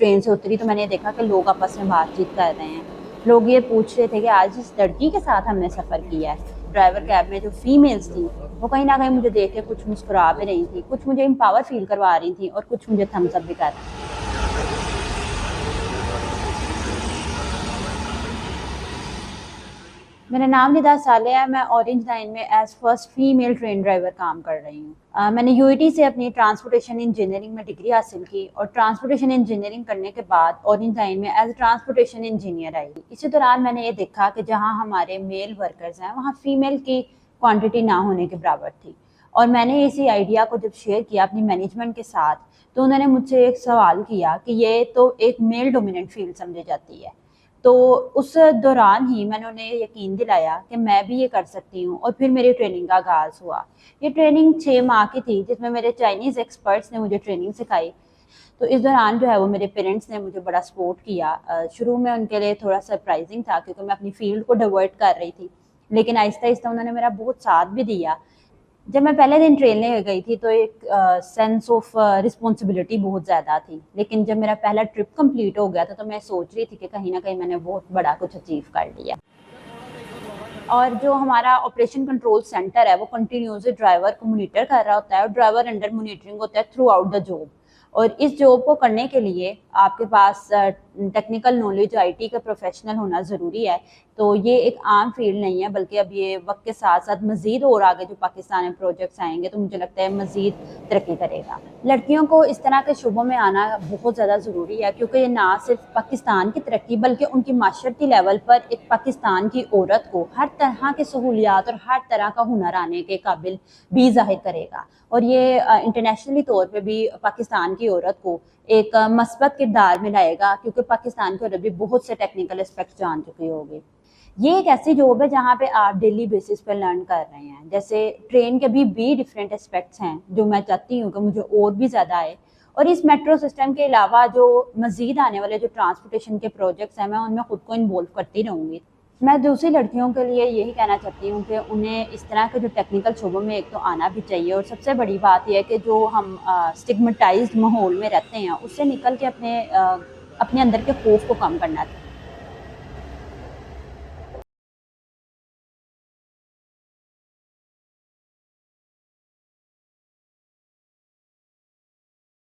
Train से उतरी तो मैंने देखा कि लोग आपस में बातचीत कर रहे हैं। लोग ये पूछ रहे थे कि आज जिस लड़की के साथ हमने सफ़र किया है, ड्राइवर कैब में जो फीमेल्स थी, वो कहीं ना कहीं मुझे देख के कुछ मुस्कुरा भी रही थी, कुछ मुझे एम्पावर फील करवा रही थी और कुछ मुझे थम्स अप भी कर रही थी। मेरा नाम निदा साले है। मैं ऑरेंज लाइन में as first female train driver काम कर रही हूँ। मैंने यूईटी से अपनी ट्रांसपोर्टेशन इंजीनियरिंग में डिग्री हासिल की और ट्रांसपोर्टेशन इंजीनियरिंग करने के बाद ऑरेंज लाइन में एज ट्रांसपोर्टेशन इंजीनियर आई। इसी दौरान मैंने ये देखा कि जहाँ हमारे मेल वर्कर्स हैं वहाँ फीमेल की क्वान्टिटी ना होने के बराबर थी। और मैंने इसी आइडिया को जब शेयर किया अपनी मैनेजमेंट के साथ, तो उन्होंने मुझसे एक सवाल किया कि ये तो एक मेल डोमिनेंट फील्ड समझी जाती है। तो उस दौरान ही मैंने उन्हें यकीन दिलाया कि मैं भी ये कर सकती हूँ और फिर मेरी ट्रेनिंग का आगाज़ हुआ। ये ट्रेनिंग 6 माह की थी, जिसमें मेरे चाइनीज़ एक्सपर्ट्स ने मुझे ट्रेनिंग सिखाई। तो इस दौरान जो है वो मेरे पेरेंट्स ने मुझे बड़ा सपोर्ट किया। शुरू में उनके लिए थोड़ा सरप्राइजिंग था क्योंकि मैं अपनी फील्ड को डाइवर्ट कर रही थी, लेकिन आहिस्ता आहिस्ता उन्होंने मेरा बहुत साथ भी दिया। जब मैं पहले दिन ट्रेन ले गई थी तो एक सेंस ऑफ रिस्पॉन्सिबिलिटी बहुत ज़्यादा थी, लेकिन जब मेरा पहला ट्रिप कंप्लीट हो गया था तो मैं सोच रही थी कि कहीं ना कहीं मैंने बहुत बड़ा कुछ अचीव कर लिया। और जो हमारा ऑपरेशन कंट्रोल सेंटर है वो कंटिन्यूसली ड्राइवर को मोनिटर कर रहा होता है और ड्राइवर अंडर मोनिटरिंग होता है थ्रू आउट द जॉब। और इस जॉब को करने के लिए आपके पास टेक्निकल नॉलेज, आईटी का प्रोफेशनल होना ज़रूरी है। तो ये एक आम फील्ड नहीं है, बल्कि अब ये वक्त के साथ साथ मज़ीद और आगे जो पाकिस्तान में प्रोजेक्ट्स आएंगे तो मुझे लगता है मज़ीद तरक्की करेगा। लड़कियों को इस तरह के शुबों में आना बहुत ज़्यादा ज़रूरी है, क्योंकि ये ना सिर्फ पाकिस्तान की तरक्की बल्कि उनकी माशरती लेवल पर एक पाकिस्तान की औरत को हर तरह की सहूलियात और हर तरह का हुनर आने के काबिल भी ज़ाहिर करेगा। और ये इंटरनेशनली तौर पे भी पाकिस्तान की औरत को एक मस्बत किरदार में लाएगा, क्योंकि पाकिस्तान की औरत भी बहुत से टेक्निकल एस्पेक्ट जान चुकी होगी। ये एक ऐसी जॉब है जहाँ पे आप डेली बेसिस पे लर्न कर रहे हैं। जैसे ट्रेन के भी डिफरेंट एस्पेक्ट्स हैं जो मैं चाहती हूँ कि मुझे और भी ज़्यादा आए। और इस मेट्रो सिस्टम के अलावा जो मज़ीद आने वाले जो ट्रांसपोर्टेशन के प्रोजेक्ट्स हैं, मैं उनमें खुद को इन्वॉल्व करती रहूँगी। मैं दूसरी लड़कियों के लिए यही कहना चाहती हूँ कि उन्हें इस तरह के जो टेक्निकल शोबों में एक तो आना भी चाहिए, और सबसे बड़ी बात यह है कि जो हम स्टिग्मेटाइज्ड माहौल में रहते हैं उससे निकल के अपने अंदर के खौफ को कम करना चाहिए।